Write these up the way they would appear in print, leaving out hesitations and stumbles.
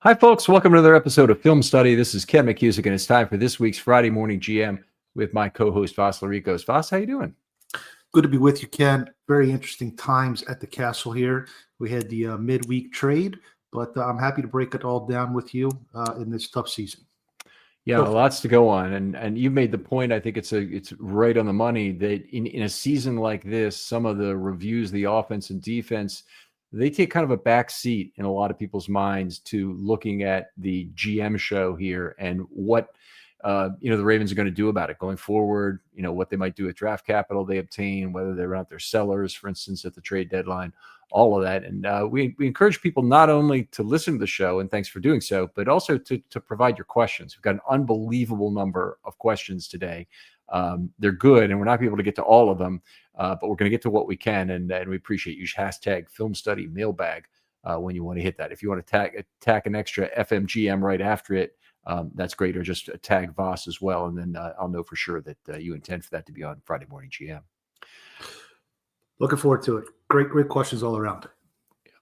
Hi, folks. Welcome to another episode of Film Study. This is Ken McKusick, and it's time for this week's Friday Morning GM with my co-host, Voss Laricos. Voss, how you doing? Good to be with you, Ken. Very interesting times at the castle here. We had the midweek trade, but I'm happy to break it all down with you in this tough season. Yeah, lots to go on, and you made the point. I think it's right on the money that in a season like this, some of the reviews, the offense and defense, they take kind of a back seat in a lot of people's minds to looking at the GM show here and what the Ravens are going to do about it going forward. What they might do with draft capital they obtain, whether they're out there sellers, for instance, at the trade deadline, all of that. And we encourage people not only to listen to the show, and thanks for doing so, but also to provide your questions. We've got an unbelievable number of questions today. They're good, and we're not going to be able to get to all of them, but we're going to get to what we can, and we appreciate you. Hashtag Filmstudy mailbag when you want to hit that. If you want to tack an extra FMGM right after it, that's great, or just tag Voss as well, and then I'll know for sure that you intend for that to be on Friday Morning GM. Looking forward to it. Great questions all around.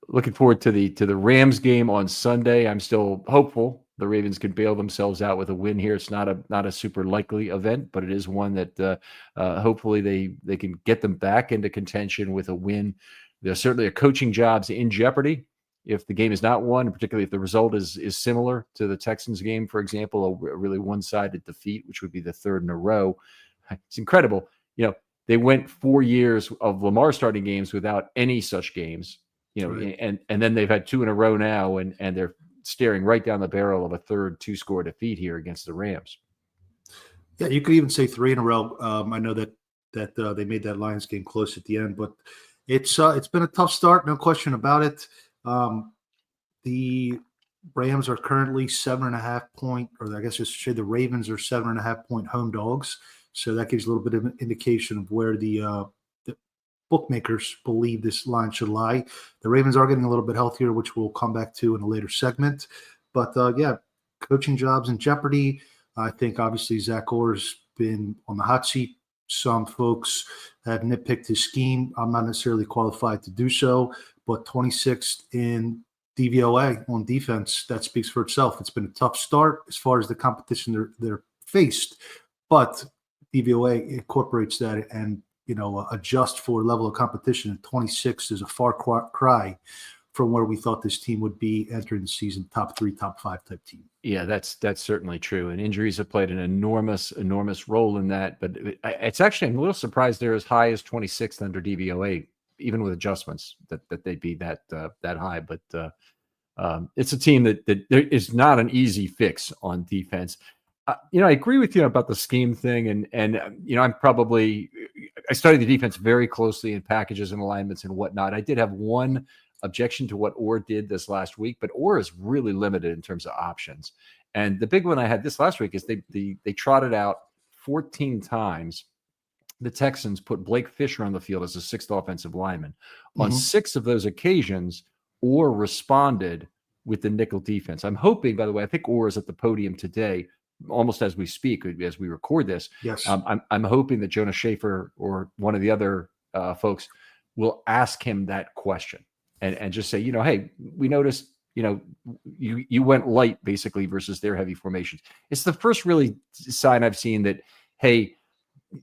Looking forward to the Rams game on Sunday. I'm still hopeful the Ravens could bail themselves out with a win here. It's not a super likely event, but it is one that hopefully they can get them back into contention with a win. There's certainly a coaching job's in jeopardy if the game is not won, particularly if the result is similar to the Texans game, for example, a really one-sided defeat, which would be the third in a row. It's incredible. They went 4 years of Lamar starting games without any such games, right. and then they've had 2 in a row now, and they're staring right down the barrel of a third 2-score defeat here against the Rams. Yeah, you could even say 3 in a row. I know that they made that Lions game close at the end, but it's been a tough start, no question about it. The Rams are currently 7.5 point, or I guess I should say the Ravens are 7.5 point home dogs. So that gives a little bit of an indication of where the bookmakers believe this line should lie. The Ravens are getting a little bit healthier, which we'll come back to in a later segment. But coaching jobs in jeopardy. I think obviously Zach Orr's been on the hot seat. Some folks have nitpicked his scheme. I'm not necessarily qualified to do so, but 26th in DVOA on defense, that speaks for itself. It's been a tough start as far as the competition they're faced, but DVOA incorporates that and adjust for level of competition. And 26 is a far cry from where we thought this team would be entering the season, top 3, top 5 type team. Yeah, that's certainly true. And injuries have played an enormous role in that. But it's actually, I'm a little surprised they're as high as 26th under DVOA, even with adjustments that they'd be that high. But it's a team that there is not an easy fix on defense. I agree with you about the scheme thing, and I study the defense very closely in packages and alignments and whatnot. I did have one objection to what Orr did this last week, but Orr is really limited in terms of options. And the big one I had this last week is they trotted out 14 times. The Texans put Blake Fisher on the field as a 6th offensive lineman. Mm-hmm. On 6 of those occasions, Orr responded with the nickel defense. I'm hoping, by the way, I think Orr is at the podium today, almost as we speak, as we record this. Yes. I'm hoping that Jonas Schaefer or one of the other folks will ask him that question and just say, hey, we noticed, you went light basically versus their heavy formations. It's the first really sign I've seen that, hey,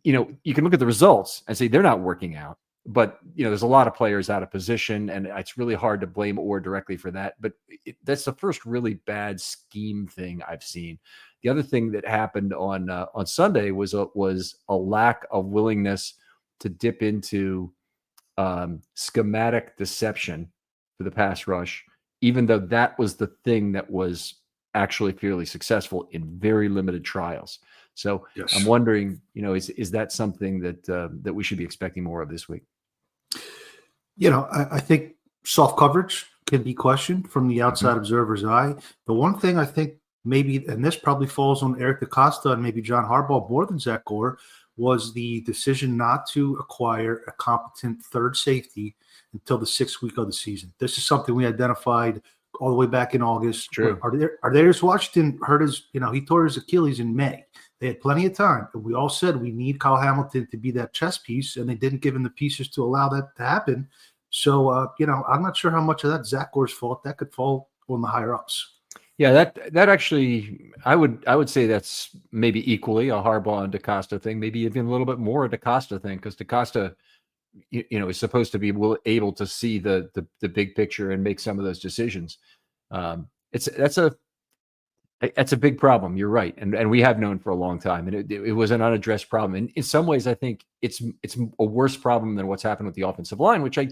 you can look at the results and say they're not working out, but there's a lot of players out of position, and it's really hard to blame Orr directly for that. But that's the first really bad scheme thing I've seen. The other thing that happened on Sunday was a lack of willingness to dip into schematic deception for the pass rush, even though that was the thing that was actually fairly successful in very limited trials. So yes. I'm wondering, is that something that we should be expecting more of this week? I think soft coverage can be questioned from the outside observer's eye. The one thing I think maybe, and this probably falls on Eric DaCosta and maybe John Harbaugh more than Zach Orr, was the decision not to acquire a competent third safety until the 6th week of the season. This is something we identified all the way back in August. True. Ardarius Washington hurt he tore his Achilles in May. They had plenty of time. And we all said we need Kyle Hamilton to be that chess piece, and they didn't give him the pieces to allow that to happen. So, I'm not sure how much of that's Zach Orr's fault. That could fall on the higher-ups. Yeah, that actually, I would say that's maybe equally a Harbaugh and DaCosta thing, maybe even a little bit more a DaCosta thing, because DaCosta, is supposed to be able to see the big picture and make some of those decisions. It's that's a big problem. You're right, and we have known for a long time, and it was an unaddressed problem. And in some ways, I think it's a worse problem than what's happened with the offensive line, which I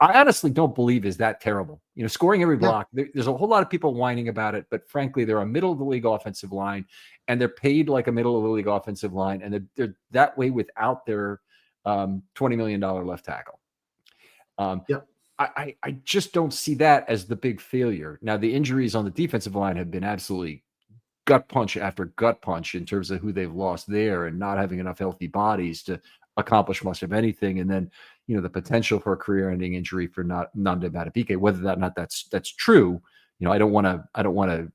honestly don't believe is that terrible. Scoring every Yeah. block. There's a whole lot of people whining about it, but frankly, they're a middle of the league offensive line, and they're paid like a middle of the league offensive line, and they're that way without their $20 million left tackle. Yep. I just don't see that as the big failure. Now, the injuries on the defensive line have been absolutely gut punch after gut punch in terms of who they've lost there and not having enough healthy bodies to accomplish much of anything. And then, the potential for a career-ending injury for Nnamdi Madubuike, whether or not that's true. I don't want to,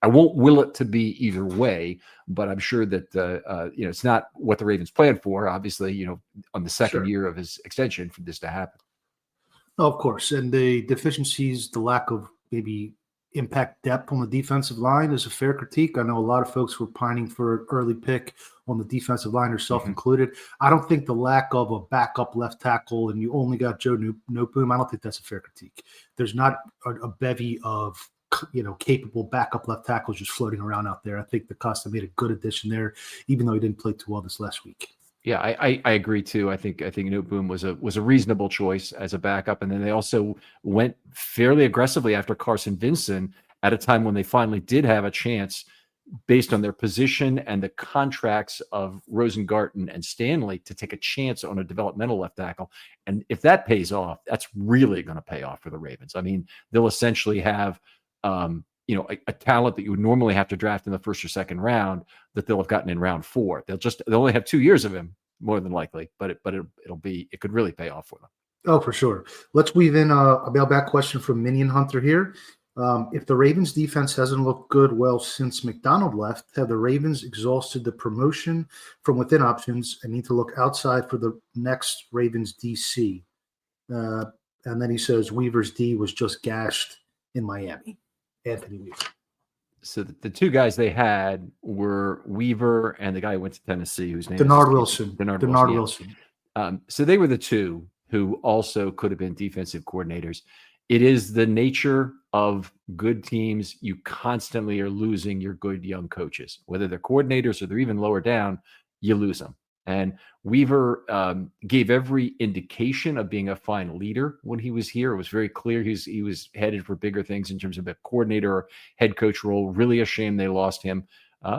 I won't will it to be either way, but I'm sure that, it's not what the Ravens planned for, obviously, on the second Sure. year of his extension for this to happen. Oh, of course. And the deficiencies, the lack of maybe impact depth on the defensive line is a fair critique. I know a lot of folks were pining for an early pick on the defensive line, herself included. I don't think the lack of a backup left tackle and you only got Joe Noteboom, I don't think that's a fair critique. There's not a bevy of capable backup left tackles just floating around out there. I think DaCosta made a good addition there, even though he didn't play too well this last week. Yeah, I agree too. I think Noteboom was a reasonable choice as a backup, and then they also went fairly aggressively after Carson Vinson at a time when they finally did have a chance, based on their position and the contracts of Rosengarten and Stanley, to take a chance on a developmental left tackle. And if that pays off, that's really going to pay off for the Ravens. I mean, they'll essentially have a talent that you would normally have to draft in the first or second round that they'll have gotten in round 4. They'll only have 2 years of him, more than likely, but it could really pay off for them. Oh, for sure. Let's weave in a mailbag question from Minion Hunter here. If the Ravens defense hasn't looked good since McDonald left, have the Ravens exhausted the promotion from within options and need to look outside for the next Ravens DC? And then he says Weaver's D was just gashed in Miami. Anthony Weaver. So the two guys they had were Weaver and the guy who went to Tennessee, whose name Denard is Wilson. Denard Wilson. So they were the two who also could have been defensive coordinators. It is the nature of good teams. You constantly are losing your good young coaches, whether they're coordinators or they're even lower down, you lose them. And Weaver gave every indication of being a fine leader when he was here. It was very clear he was headed for bigger things in terms of a coordinator or head coach role. Really a shame they lost him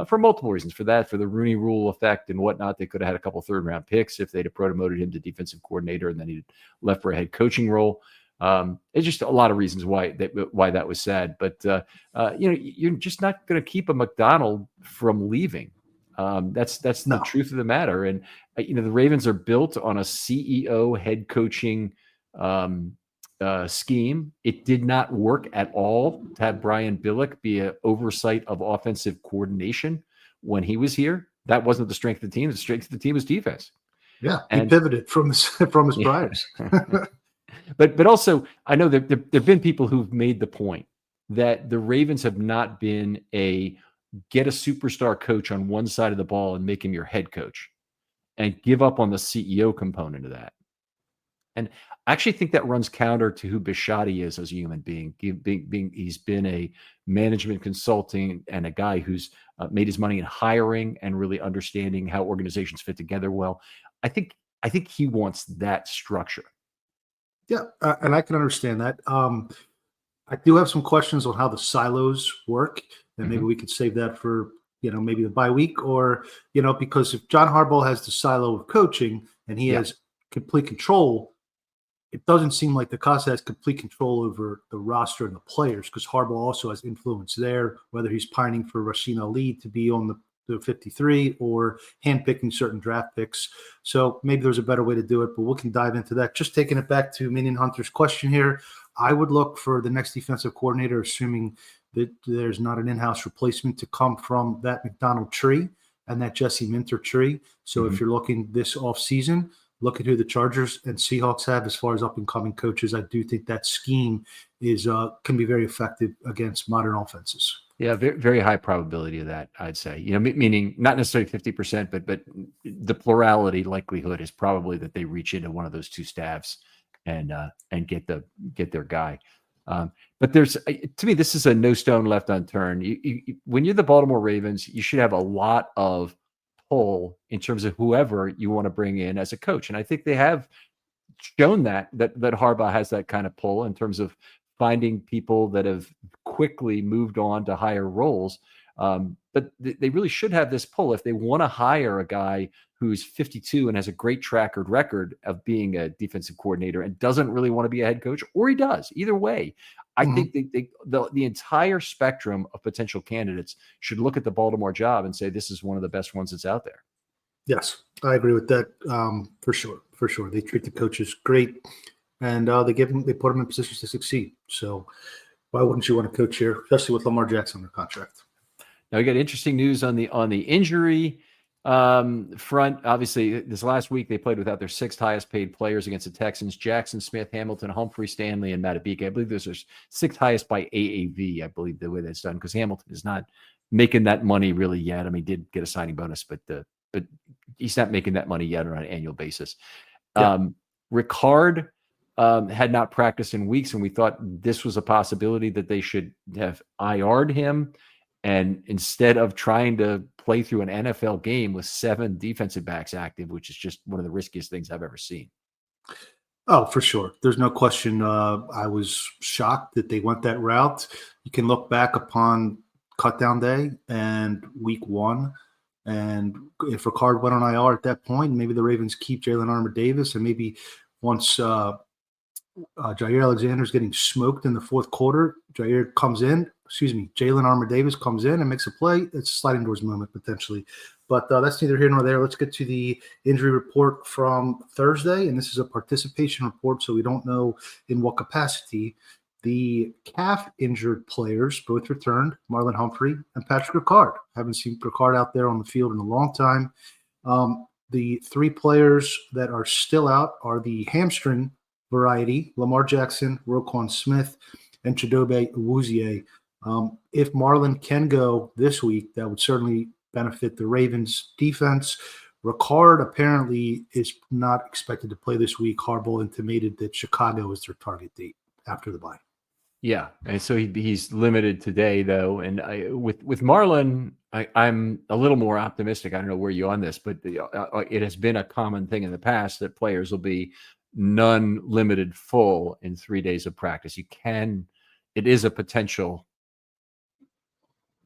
for multiple reasons. For the Rooney Rule effect and whatnot. They could have had a couple third-round picks if they'd have promoted him to defensive coordinator and then he'd left for a head coaching role. It's just a lot of reasons why that was sad. But you're just not going to keep a McDonald from leaving. That's the truth of the matter. And the Ravens are built on a CEO head coaching scheme. It did not work at all to have Brian Billick be an oversight of offensive coordination when he was here. That wasn't the strength of the team. The strength of the team was defense. Yeah, he pivoted from his priors. But also, I know that there've been people who've made the point that the Ravens have not been get a superstar coach on one side of the ball and make him your head coach and give up on the CEO component of that. And I actually think that runs counter to who Bisciotti is as a human being. He's been a management consulting and a guy who's made his money in hiring and really understanding how organizations fit together well. I think he wants that structure. Yeah, and I can understand that. I do have some questions on how the silos work. And maybe we could save that for, maybe the bye week or, because if John Harbaugh has the silo of coaching and he has complete control, it doesn't seem like DaCosta has complete control over the roster and the players because Harbaugh also has influence there, whether he's pining for Rasheen Ali to be on the 53 or handpicking certain draft picks. So maybe there's a better way to do it, but we can dive into that. Just taking it back to Minion Hunter's question here, I would look for the next defensive coordinator, assuming that there's not an in-house replacement, to come from that McDonald tree and that Jesse Minter tree. So if you're looking this offseason, look at who the Chargers and Seahawks have as far as up and coming coaches. I do think that scheme is can be very effective against modern offenses. Yeah, very, very high probability of that, I'd say. Meaning not necessarily 50%, but the plurality likelihood is probably that they reach into one of those two staffs and get their guy. But there's, to me, this is a no stone left unturned. When you're the Baltimore Ravens, you should have a lot of pull in terms of whoever you want to bring in as a coach, and I think they have shown that Harbaugh has that kind of pull in terms of finding people that have quickly moved on to higher roles. But they really should have this pull if they want to hire a guy who's 52 and has a great track record of being a defensive coordinator and doesn't really want to be a head coach, or he does. Either way, I think the entire spectrum of potential candidates should look at the Baltimore job and say, this is one of the best ones that's out there. Yes, I agree with that for sure. For sure. They treat the coaches great, and they put them in positions to succeed. So why wouldn't you want to coach here, especially with Lamar Jackson under contract? Now we got interesting news on the injury front. Obviously, this last week they played without their 6th highest paid players against the Texans: Jackson Smith, Hamilton, Humphrey, Stanley, and Matabike. I believe those are 6th highest by AAV. I believe the way that's done, because Hamilton is not making that money really yet. I mean, he did get a signing bonus, but he's not making that money yet on an annual basis. Yeah. Ricard had not practiced in weeks, and we thought this was a possibility that they should have IR'd him. And instead of trying to play through an NFL game with 7 defensive backs active, which is just one of the riskiest things I've ever seen. Oh, for sure. There's no question. I was shocked that they went that route. You can look back upon cutdown day and week 1. And if Ricard went on IR at that point, maybe the Ravens keep Jalen Armour-Davis, and maybe once Jair Alexander's getting smoked in the 4th quarter, Jalen Armour-Davis comes in and makes a play. It's a sliding doors moment potentially. But that's neither here nor there. Let's get to the injury report from Thursday, and this is a participation report, so we don't know in what capacity. The calf injured players both returned, Marlon Humphrey and Patrick Ricard. Haven't seen Ricard out there on the field in a long time. The 3 players that are still out are the hamstring variety: Lamar Jackson, Roquan Smith, and Chidobe Awuzie. If Marlon can go this week, that would certainly benefit the Ravens defense. Ricard apparently is not expected to play this week. Harbaugh intimated that Chicago is their target date after the bye. Yeah, and so he's limited today, though. And with Marlon, I'm a little more optimistic. I don't know where you're on this, but it has been a common thing in the past that players will be none limited full in 3 days of practice. It is a potential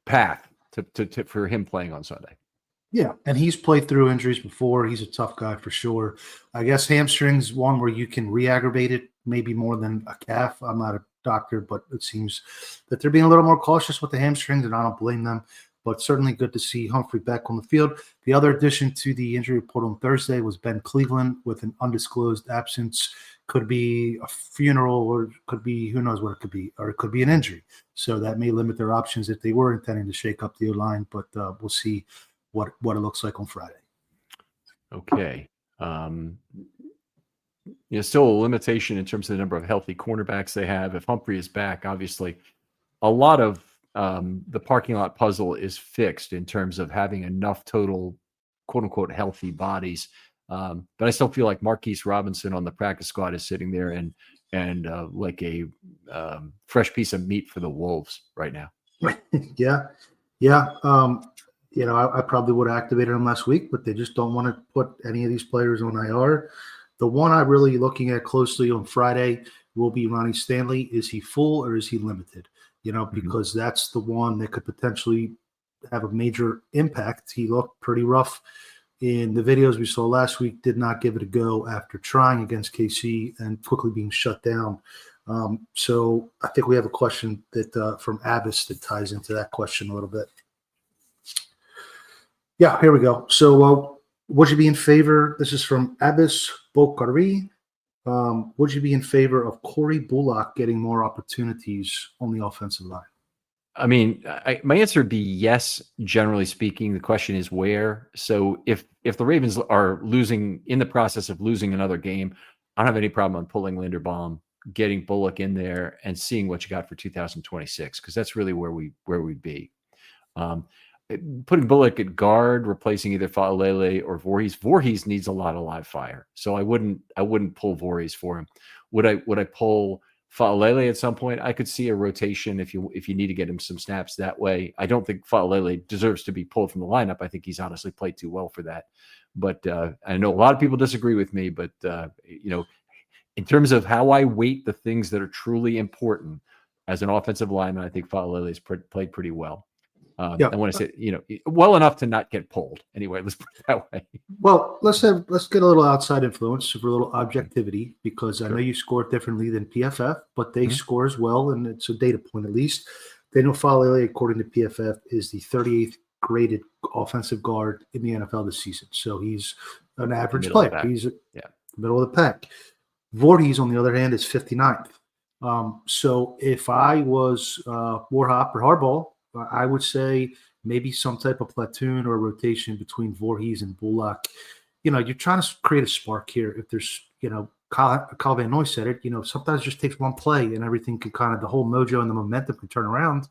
path to for him playing on Sunday. Yeah, and he's played through injuries before. He's a tough guy for sure. I guess hamstring's one where you can re-aggravate it maybe more than a calf. I'm not a doctor, but it seems that they're being a little more cautious with the hamstrings, and I don't blame them. But certainly good to see Humphrey back on the field. The other addition to the injury report on Thursday was Ben Cleveland with an undisclosed absence. Could be a funeral, or could be, who knows what it could be, or it could be an injury. So that may limit their options if they were intending to shake up the O-line, but we'll see what it looks like on Friday. Okay. Still a limitation in terms of the number of healthy cornerbacks they have. If Humphrey is back, obviously a lot of the parking lot puzzle is fixed in terms of having enough total quote unquote healthy bodies. But I still feel like Marquise Robinson on the practice squad is sitting there and like a fresh piece of meat for the Wolves right now. Yeah. I probably would have activated him last week, but they just don't want to put any of these players on IR. The one I'm really looking at closely on Friday will be Ronnie Stanley. Is he full or is he limited? Because that's the one that could potentially have a major impact. He looked pretty rough in the videos we saw last week, did not give it a go after trying against KC and quickly being shut down. So I think we have a question that from Abbas that ties into that question a little bit. Yeah, here we go. So would you be in favor? This is from Abbas Bokhari. Would you be in favor of Corey Bullock getting more opportunities on the offensive line? I mean, my answer would be yes, generally speaking. The question is where. So if the Ravens are losing, in the process of losing another game, I don't have any problem on pulling Linderbaum, getting Bullock in there, and seeing what you got for 2026, because that's really where we'd be. Um, Putting Bullock at guard, replacing either Faalele or Voorhees. Voorhees needs a lot of live fire, so I wouldn't pull Voorhees for him. Would I pull Faalele at some point? I could see a rotation if you need to get him some snaps that way. I don't think Faalele deserves to be pulled from the lineup. I think he's honestly played too well for that. But I know a lot of people disagree with me. But in terms of how I weight the things that are truly important as an offensive lineman, I think Faalele has played pretty well. Yeah. I want to say, well enough to not get pulled. Anyway, let's put it that way. Well, let's get a little outside influence for a little objectivity, because I Sure. know you score differently than PFF, but they score as well, and it's a data point at least. Daniel Faalele, according to PFF, is the 38th graded offensive guard in the NFL this season. So he's an average player. He's middle of the pack. Voorhees, on the other hand, is 59th. So if I was Warhop or Harbaugh, I would say maybe some type of platoon or rotation between Voorhees and Bullock. You're trying to create a spark here. If there's, Kyle Van Noy said it, sometimes it just takes one play and everything can the whole mojo and the momentum can turn around.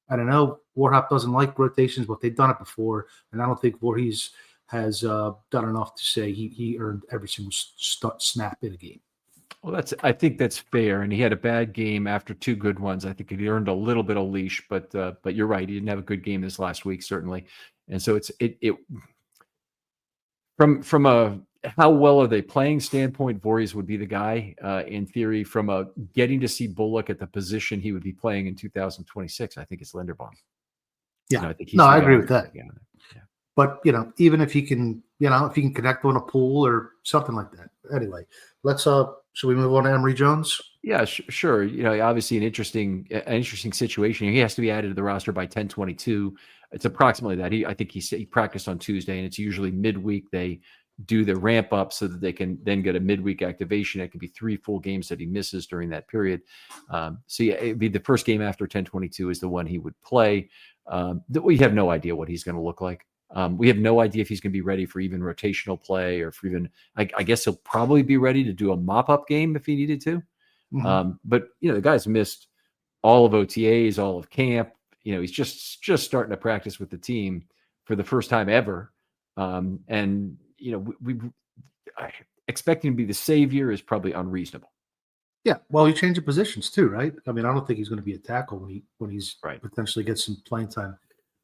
I don't know. Warhop doesn't like rotations, but they've done it before. And I don't think Voorhees has done enough to say he earned every single snap in a game. Well, I think that's fair. And he had a bad game after two good ones. I think he earned a little bit of leash, but you're right. He didn't have a good game this last week, certainly. And so it from a how well are they playing standpoint, Voorhees would be the guy in theory. From a getting to see Bullock at the position he would be playing in 2026, I think it's Linderbaum. Yeah, I think I agree with that. Yeah. But even if he can, if he can connect on a pool or something like that. Anyway, let's should we move on to Emory Jones? Yeah, sure. Obviously an interesting situation. He has to be added to the roster by 10/22. It's approximately that. I think he practiced on Tuesday, and it's usually midweek they do the ramp up so that they can then get a midweek activation. It could be 3 full games that he misses during that period. So yeah, it'd be the first game after 10/22 is the one he would play. We have no idea what he's going to look like. We have no idea if he's going to be ready for even rotational play or for even, I guess he'll probably be ready to do a mop-up game if he needed to. But, the guy's missed all of OTAs, all of camp. He's just starting to practice with the team for the first time ever. And, we expecting to be the savior is probably unreasonable. Yeah, well, he changed the positions too, right? I mean, I don't think he's going to be a tackle when he's potentially gets some playing time.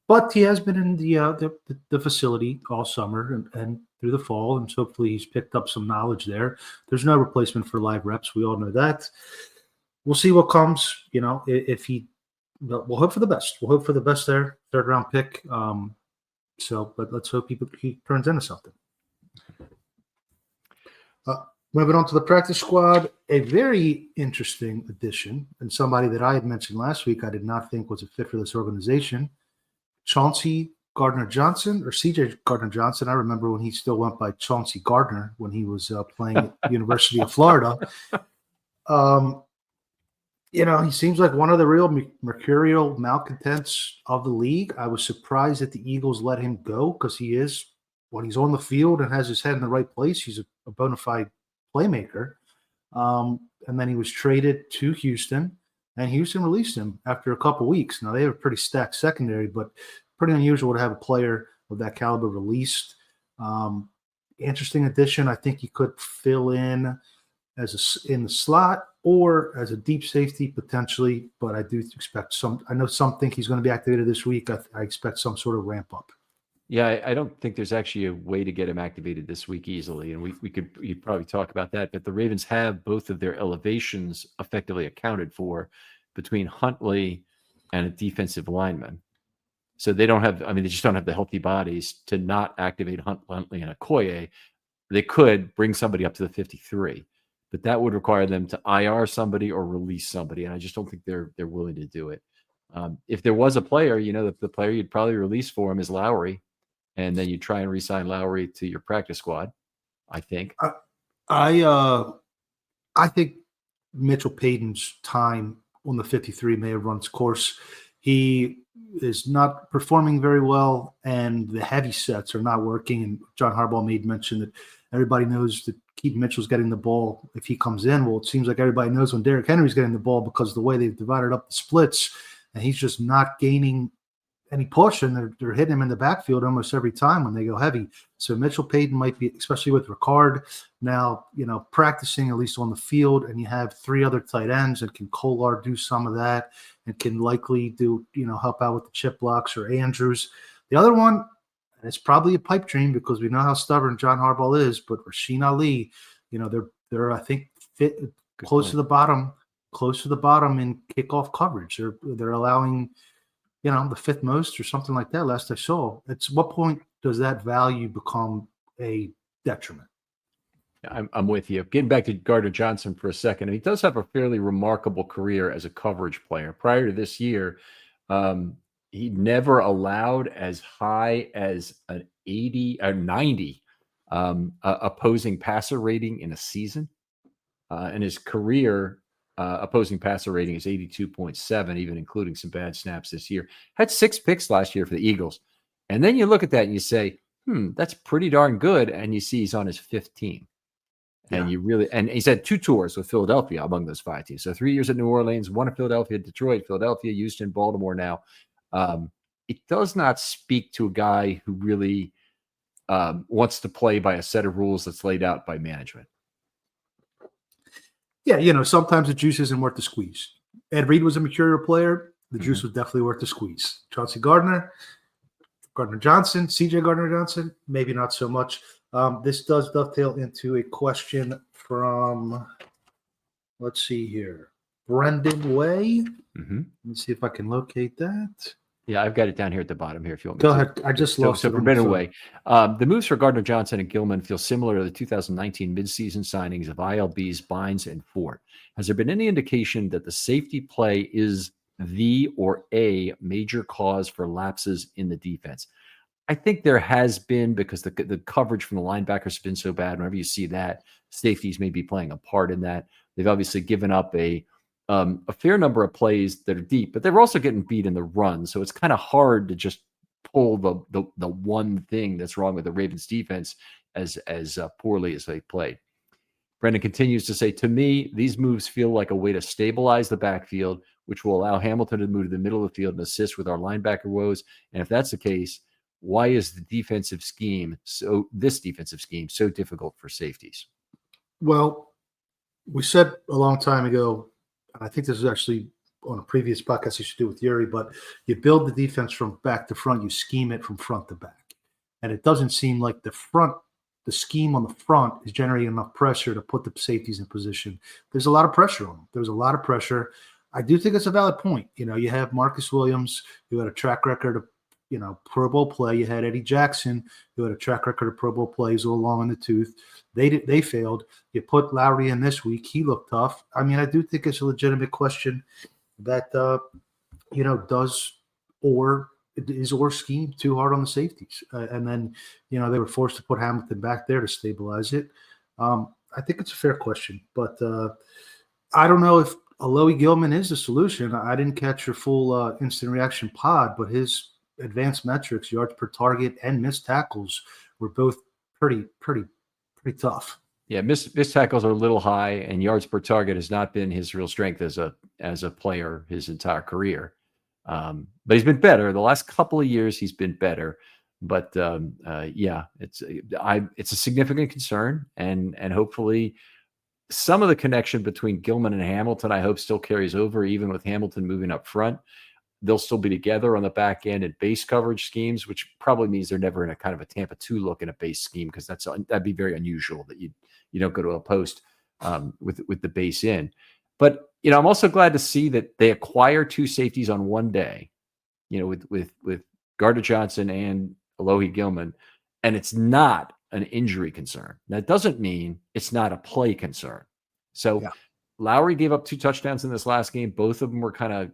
But he has been in the facility all summer and through the fall, and so hopefully he's picked up some knowledge there. There's no replacement for live reps. We all know that. We'll see what comes. If we'll hope for the best. We'll hope for the best there. 3rd round pick. But let's hope he turns into something. Moving on to the practice squad, a very interesting addition, and somebody that I had mentioned last week I did not think was a fit for this organization. Chauncey Gardner-Johnson, or CJ Gardner-Johnson. I remember when he still went by Chauncey Gardner when he was playing at the University of Florida. He seems like one of the real mercurial malcontents of the league. I was surprised that the Eagles let him go because when he's on the field and has his head in the right place, he's a bona fide playmaker. And then he was traded to Houston. And Houston released him after a couple weeks. Now, they have a pretty stacked secondary, but pretty unusual to have a player of that caliber released. Interesting addition. I think he could fill in in the slot or as a deep safety potentially, but I do expect I know some think he's going to be activated this week. I expect some sort of ramp up. Yeah, I don't think there's actually a way to get him activated this week easily, and you'd probably talk about that. But the Ravens have both of their elevations effectively accounted for between Huntley and a defensive lineman. So they just don't have the healthy bodies to not activate Huntley and Okoye. They could bring somebody up to the 53, but that would require them to IR somebody or release somebody, and I just don't think they're willing to do it. If there was a player, the player you'd probably release for him is Lowry. And then you try and re-sign Lowry to your practice squad, I think. I think Mitchell Payton's time on the 53 may have run its course. He is not performing very well, and the heavy sets are not working. And John Harbaugh made mention that everybody knows that Keaton Mitchell's getting the ball if he comes in. Well, it seems like everybody knows when Derrick Henry's getting the ball because of the way they've divided up the splits, and he's just not gaining any push, and they're hitting him in the backfield almost every time when they go heavy. So Mitchell Payton might be, especially with Ricard now, practicing at least on the field, and you have 3 other tight ends, and can Kolar do some of that, and can likely do, help out with the chip blocks, or Andrews. The other one, and it's probably a pipe dream because we know how stubborn John Harbaugh is, but Rasheen Ali, they're I think fit close to the bottom in kickoff coverage. They're allowing the 5th most or something like that last I saw. At what point does that value become a detriment? I'm with you. Getting back to Gardner Johnson for a second, he does have a fairly remarkable career as a coverage player. Prior to this year, he never allowed as high as an 80 or 90 opposing passer rating in a season. And his career opposing passer rating is 82.7, even including some bad snaps this year. Had 6 picks last year for the Eagles. And then you look at that and you say, that's pretty darn good. And you see he's on his 5th team. And and he's had 2 tours with Philadelphia among those 5 teams. So 3 years at New Orleans, 1 at Philadelphia, Detroit, Philadelphia, Houston, Baltimore now. It does not speak to a guy who really wants to play by a set of rules that's laid out by management. Yeah, sometimes the juice isn't worth the squeeze. Ed Reed was a mercurial player. The juice was definitely worth the squeeze. Chauncey Gardner Johnson, CJ Gardner Johnson, maybe not so much. This does dovetail into a question from, let's see here, Brendan Way. Let me see if I can locate that. Yeah, I've got it down here at the bottom here if you want me to. Go ahead. I just lost it. So for Brendan Way, the moves for Gardner Johnson and Gilman feel similar to the 2019 midseason signings of ILBs, Bynes, and Ford. Has there been any indication that the safety play is the or a major cause for lapses in the defense? I think there has been, because the coverage from the linebackers has been so bad. Whenever you see that, safeties may be playing a part in that. They've obviously given up a fair number of plays that are deep, but they're also getting beat in the run. So it's kind of hard to just pull the one thing that's wrong with the Ravens defense as poorly as they play. Brendan continues to say, to me, these moves feel like a way to stabilize the backfield, which will allow Hamilton to move to the middle of the field and assist with our linebacker woes. And if that's the case, why is this defensive scheme so difficult for safeties? Well, we said a long time ago, I think this was actually on a previous podcast you should do with Yuri, but you build the defense from back to front, you scheme it from front to back. And it doesn't seem like the scheme on the front is generating enough pressure to put the safeties in position. There's a lot of pressure on them. There's a lot of pressure. I do think it's a valid point. You have Marcus Williams, who had a track record of Pro Bowl play. You had Eddie Jackson, who had a track record of Pro Bowl plays all along in the tooth. They failed. You put Lowry in this week. He looked tough. I mean, I do think it's a legitimate question that, is Orr's scheme too hard on the safeties? And then, they were forced to put Hamilton back there to stabilize it. I think it's a fair question, but I don't know if Alohi Gilman is the solution. I didn't catch your full instant reaction pod, but his advanced metrics, yards per target and missed tackles, were both pretty tough. Yeah, missed tackles are a little high, and yards per target has not been his real strength as a player his entire career. But he's been better the last couple of years. He's been better, but it's a significant concern, and hopefully some of the connection between Gilman and Hamilton, I hope, still carries over, even with Hamilton moving up front. They'll still be together on the back end in base coverage schemes, which probably means they're never in a kind of a Tampa 2 look in a base scheme, because that'd be very unusual that you don't go to a post with the base in. But I'm also glad to see that they acquire 2 safeties on one day, with Gardner Johnson and Alohi Gilman, and it's not an injury concern. That doesn't mean it's not a play concern. So. Yeah. Lowry gave up 2 touchdowns in this last game. Both of them were kind of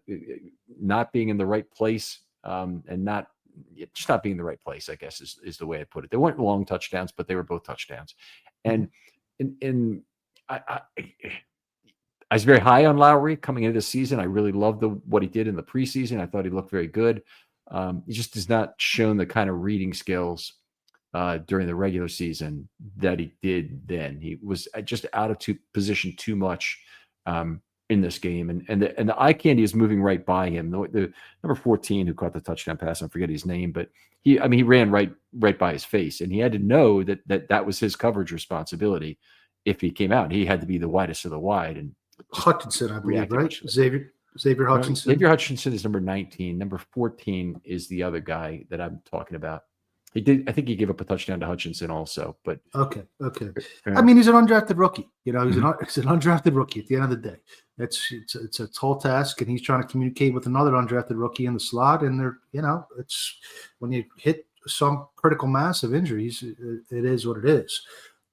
not being in the right place, and just not being in the right place, I guess is the way I put it. They weren't long touchdowns, but they were both touchdowns. And I was very high on Lowry coming into the season. I really loved what he did in the preseason. I thought he looked very good. He just has not shown the kind of reading skills during the regular season that he did then. He was just out of position too much in this game, and the eye candy is moving right by him. The number 14 who caught the touchdown pass, I forget his name, but he ran right by his face, and he had to know that was his coverage responsibility. If he came out, he had to be the widest of the wide, and Hutchinson, I believe, right? Xavier Hutchinson. Xavier Hutchinson is number 19. Number 14 is the other guy that I'm talking about. He did. I think he gave up a touchdown to Hutchinson also. But okay. I mean, he's an undrafted rookie. He's an undrafted rookie. At the end of the day, it's a tall task, and he's trying to communicate with another undrafted rookie in the slot. And it's when you hit some critical mass of injuries, it is what it is.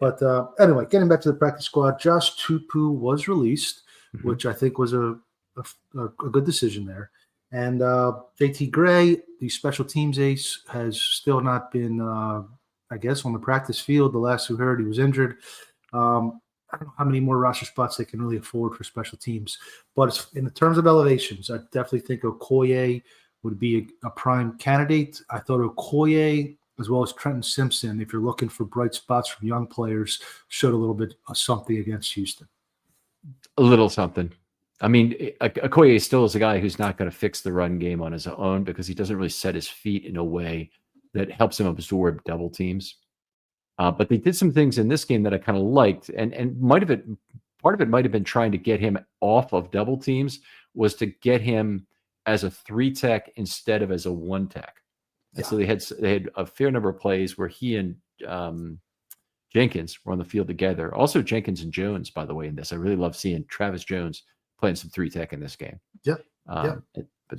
But anyway, getting back to the practice squad, Josh Tupou was released, which I think was a good decision there. And JT Gray, the special teams ace, has still not been, I guess, on the practice field. The last we heard, he was injured. I don't know how many more roster spots they can really afford for special teams. But in terms of elevations, I definitely think Okoye would be a prime candidate. I thought Okoye, as well as Trenton Simpson, if you're looking for bright spots from young players, showed a little bit of something against Houston. A little something. I mean, Okoye still is a guy who's not going to fix the run game on his own because he doesn't really set his feet in a way that helps him absorb double teams. But they did some things in this game that I kind of liked, and part of it might have been trying to get him off of double teams, was to get him as a 3-tech instead of as a 1-tech. Yeah. And so they had a fair number of plays where he and Jenkins were on the field together. Also Jenkins and Jones, by the way, in this. I really love seeing Travis Jones playing some 3-tech in this game. Yeah. But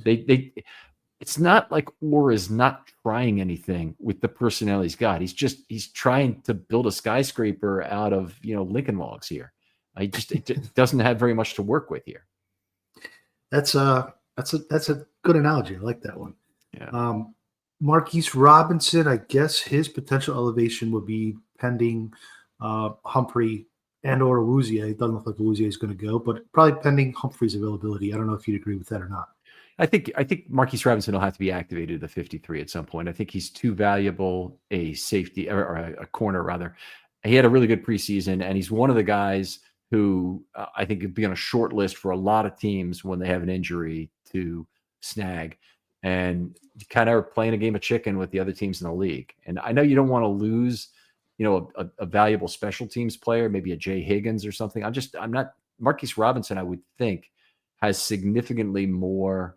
it's not like Orr is not trying anything with the personnel he's got. He's trying to build a skyscraper out of Lincoln logs here. It doesn't have very much to work with here. That's a good analogy. I like that one. Yeah. Marquise Robinson, I guess his potential elevation would be pending Humphrey and or Awuzie. It doesn't look like Awuzie is going to go, but probably pending Humphrey's availability. I don't know if you'd agree with that or not. I think Marquise Robinson will have to be activated at the 53 at some point. I think he's too valuable a safety or a corner rather. He had a really good preseason, and he's one of the guys who I think could be on a short list for a lot of teams when they have an injury to snag. And you kind of are playing a game of chicken with the other teams in the league. And I know you don't want to lose, a valuable special teams player, maybe a Jay Higgins or something. I'm not Marquise Robinson, I would think, has significantly more,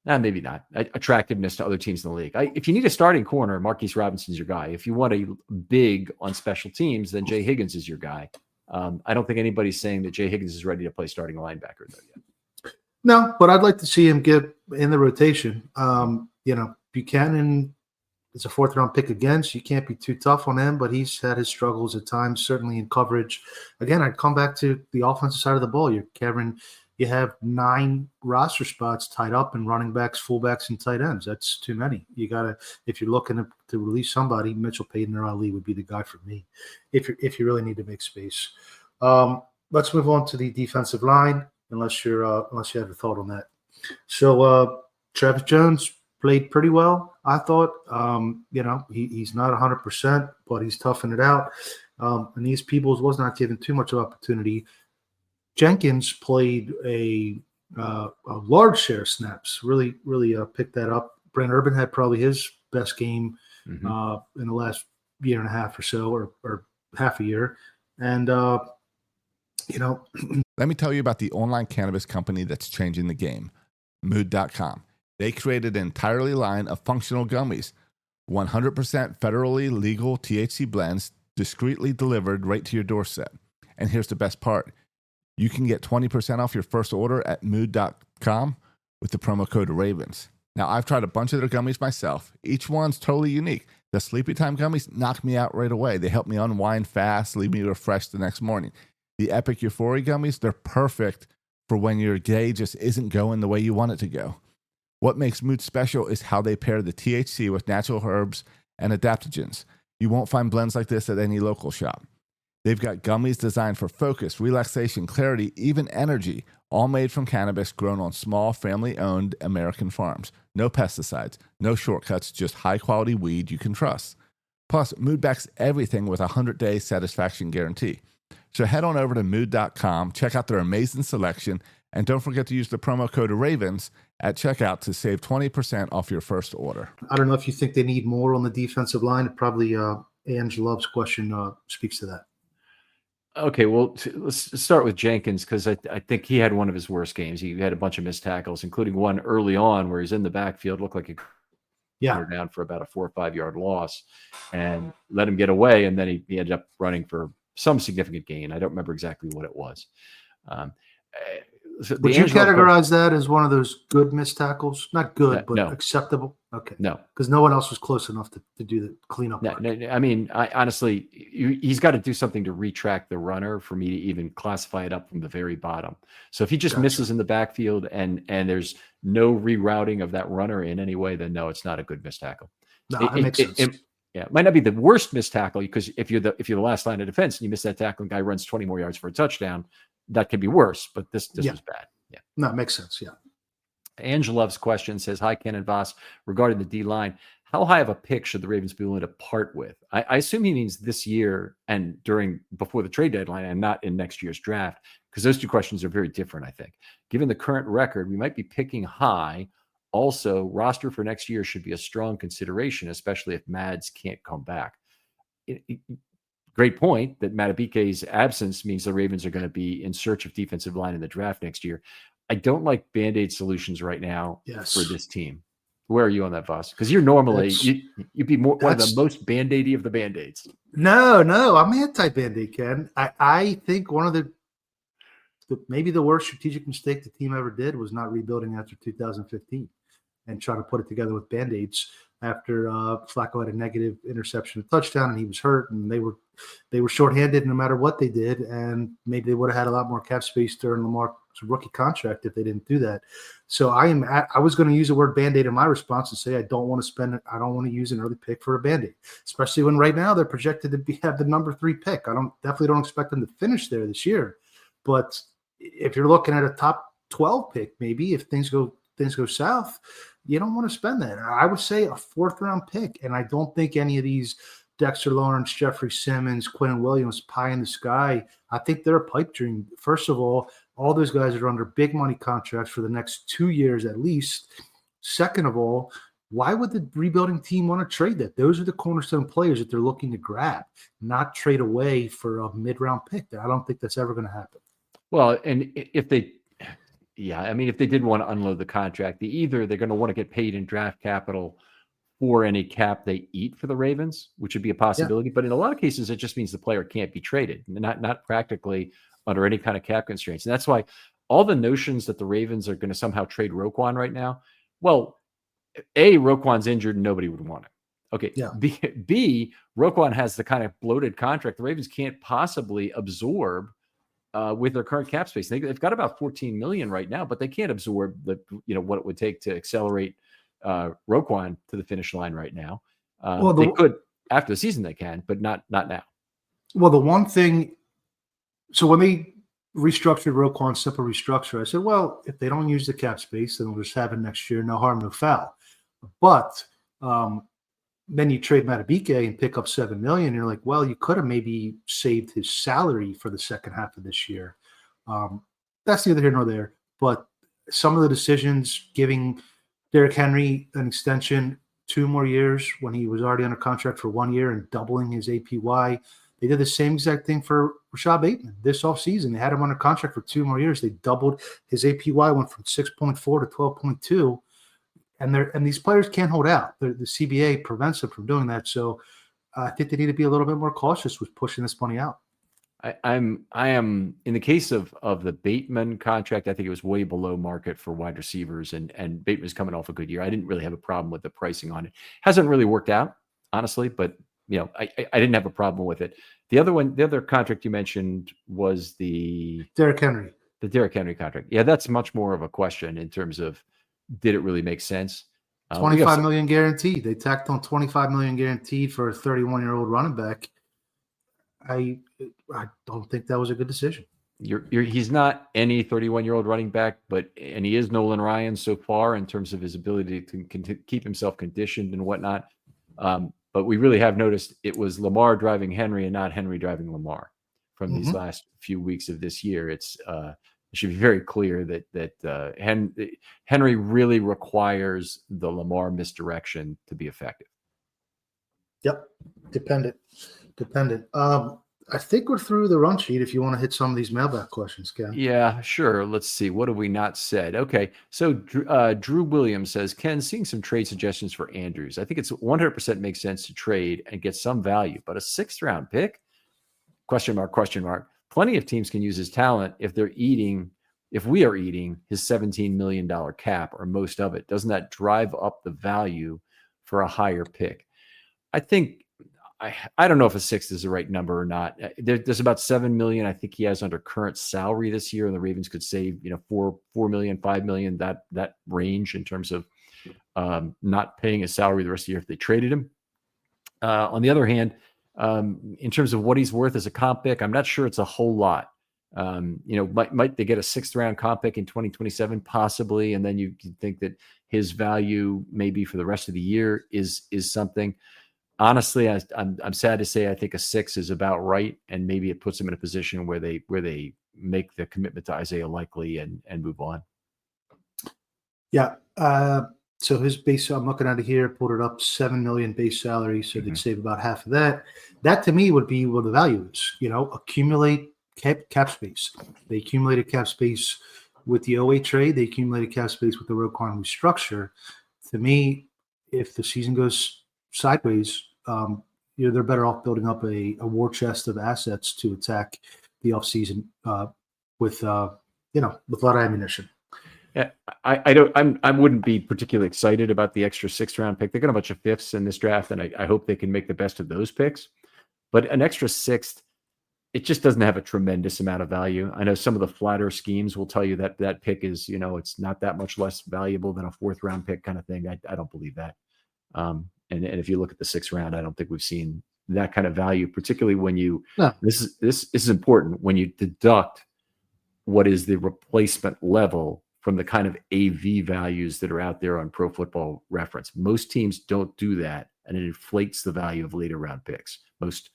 maybe not, attractiveness to other teams in the league. If you need a starting corner, Marquise Robinson's your guy. If you want a big on special teams, then Jay Higgins is your guy. I don't think anybody's saying that Jay Higgins is ready to play starting linebacker though yet. No, but I'd like to see him get in the rotation. Buchanan is a 4th-round pick again, so you can't be too tough on him, but he's had his struggles at times, certainly in coverage. Again, I'd come back to the offensive side of the ball. You have 9 roster spots tied up in running backs, fullbacks, and tight ends. That's too many. You got to, if you're looking to release somebody, Mitchell Payton or Ali would be the guy for me if you really need to make space. Let's move on to the defensive line. Unless you have a thought on that. Travis Jones played pretty well, I thought. He's not 100%, but he's toughing it out. And these Peoples was not given too much opportunity. Jenkins played a large share of snaps, really picked that up. Brent Urban had probably his best game in the last year and a half or so, or half a year. And, Let me tell you about the online cannabis company that's changing the game, Mood.com. They created an entirely line of functional gummies, 100% federally legal THC blends, discreetly delivered right to your doorstep. And here's the best part. You can get 20% off your first order at Mood.com with the promo code RAVENS. Now, I've tried a bunch of their gummies myself. Each one's totally unique. The Sleepy Time gummies knock me out right away. They help me unwind fast, leave me refreshed the next morning. The Epic Euphoria gummies, they're perfect for when your day just isn't going the way you want it to go. What makes Mood special is how they pair the THC with natural herbs and adaptogens. You won't find blends like this at any local shop. They've got gummies designed for focus, relaxation, clarity, even energy, all made from cannabis grown on small, family-owned American farms. No pesticides, no shortcuts, just high-quality weed you can trust. Plus, Mood backs everything with a 100-day satisfaction guarantee. So head on over to mood.com, check out their amazing selection, and don't forget to use the promo code RAVENS at checkout to save 20% off your first order. I don't know if you think they need more on the defensive line. Probably Ange Love's question speaks to that. Okay, well, let's start with Jenkins, because I think he had one of his worst games. He had a bunch of missed tackles, including one early on where he's in the backfield, looked like he were down for about a 4 or 5 yard loss, and let him get away, and then he ended up running for some significant gain. I don't remember exactly what it was. Would you categorize that as one of those good missed tackles? Not good, but acceptable? Okay. No. Because no one else was close enough to do the cleanup work. No, I mean, honestly, he's got to do something to retract the runner for me to even classify it up from the very bottom. So if he just misses in the backfield and there's no rerouting of that runner in any way, then no, it's not a good missed tackle. No, that makes sense. It might not be the worst missed tackle, because if you're the last line of defense and you miss that tackle and the guy runs 20 more yards for a touchdown, that could be worse, but this was bad. Yeah. No, it makes sense. Yeah. Angela Love's question says, hi, Ken and Voss, regarding the D-line, how high of a pick should the Ravens be willing to part with? I assume he means this year and before the trade deadline, and not in next year's draft, because those two questions are very different, I think. Given the current record, we might be picking high. Also, roster for next year should be a strong consideration, especially if Mads can't come back. Great point that Matabike's absence means the Ravens are going to be in search of defensive line in the draft next year. I don't like Band-Aid solutions right now for this team. Where are you on that, Voss? Because you're normally you'd be one of the most Band-Aidy of the Band-Aids. No, I'm anti-Band-Aid, Ken. I think one of maybe the worst strategic mistake the team ever did was not rebuilding after 2015 and trying to put it together with Band-Aids after Flacco had a negative interception, touchdown, and he was hurt, and they were shorthanded no matter what they did, and maybe they would have had a lot more cap space during Lamar's rookie contract if they didn't do that. So I was going to use the word Band-Aid in my response and say I don't want to use an early pick for a Band-Aid, especially when right now they're projected to have the number 3 pick. I definitely don't expect them to finish there this year, but if you're looking at a top 12 pick, maybe if things go south, you don't want to spend that. I would say a 4th round pick, and I don't think any of these Dexter Lawrence, Jeffrey Simmons, Quentin Williams, pie in the sky. I think they're a pipe dream. First of all those guys are under big money contracts for the next 2 years at least. Second of all, why would the rebuilding team want to trade that? Those are the cornerstone players that they're looking to grab, not trade away for a mid-round pick. I don't think that's ever going to happen. Well, and if they did want to unload the contract, they're going to want to get paid in draft capital for any cap they eat for the Ravens, which would be a possibility. But in a lot of cases, it just means the player can't be traded, not practically under any kind of cap constraints. And that's why all the notions that the Ravens are going to somehow trade Roquan right now, well, A, Roquan's injured and nobody would want it. Okay. Yeah. B, Roquan has the kind of bloated contract the Ravens can't possibly absorb with their current cap space. They've got about $14 million right now, but they can't absorb what it would take to accelerate Roquan to the finish line right now. They could after the season, they can, but not now. Well, the one thing, so when they restructured Roquan, simple restructure, I said, well, if they don't use the cap space, then we'll just have it next year. No harm, no foul. But then you trade Matabike and pick up $7 million. You're like, well, you could have maybe saved his salary for the second half of this year. That's neither here nor there. But some of the decisions, giving Derrick Henry an extension 2 more years when he was already under contract for 1 year and doubling his APY. They did the same exact thing for Rashad Bateman this offseason. They had him under contract for 2 more years. They doubled his APY, went from 6.4 to 12.2. And these players can't hold out. The CBA prevents them from doing that. So I think they need to be a little bit more cautious with pushing this money out. I am in the case of the Bateman contract, I think it was way below market for wide receivers, and Bateman's coming off a good year. I didn't really have a problem with the pricing on it. Hasn't really worked out, honestly, but I didn't have a problem with it. The other contract you mentioned was the Derrick Henry. The Derrick Henry contract. Yeah, that's much more of a question in terms of, did it really make sense? $25 million guaranteed. They tacked on $25 million guaranteed for a 31-year-old running back. I don't think that was a good decision. He's not any 31-year-old running back, and he is Nolan Ryan so far in terms of his ability to keep himself conditioned and whatnot. But we really have noticed it was Lamar driving Henry and not Henry driving Lamar from these last few weeks of this year. It should be very clear that Henry really requires the Lamar misdirection to be effective. Yep, dependent. I think we're through the run sheet if you want to hit some of these mailbag questions, Ken. Yeah, sure. Let's see. What have we not said? Okay. So Drew Williams says, Ken, seeing some trade suggestions for Andrews. I think it's 100% makes sense to trade and get some value, but a 6th round pick? Question mark. Plenty of teams can use his talent if we are eating his $17 million cap or most of it. Doesn't that drive up the value for a higher pick? I think I don't know if a 6th is the right number or not. There's about $7 million I think he has under current salary this year, and the Ravens could save $4 million, $5 million, that range in terms of not paying his salary the rest of the year if they traded him. On the other hand, in terms of what he's worth as a comp pick, I'm not sure it's a whole lot. Might they get a 6th round comp pick in 2027 possibly, and then you think that his value maybe for the rest of the year is something. Honestly, I'm sad to say I think a 6 is about right, and maybe it puts them in a position where they make the commitment to Isaiah Likely and move on. Yeah. So his base, I'm looking at it here, pulled it up, $7 million base salary, so they'd save about half of that. That to me would be what the value is. Accumulate cap space. They accumulated cap space with the OA trade. They accumulated cap space with the Roquan restructure. To me, if the season goes sideways, they're better off building up a war chest of assets to attack the offseason with a lot of ammunition. Yeah, I wouldn't be particularly excited about the extra 6th round pick. They got a bunch of 5ths in this draft, and I hope they can make the best of those picks. But an extra 6th, it just doesn't have a tremendous amount of value. I know some of the flatter schemes will tell you that pick is, it's not that much less valuable than a 4th round pick kind of thing. I don't believe that. And if you look at the 6th round, I don't think we've seen that kind of value, particularly when this is important, when you deduct what is the replacement level from the kind of AV values that are out there on Pro Football Reference. Most teams don't do that, and it inflates the value of later round picks. Most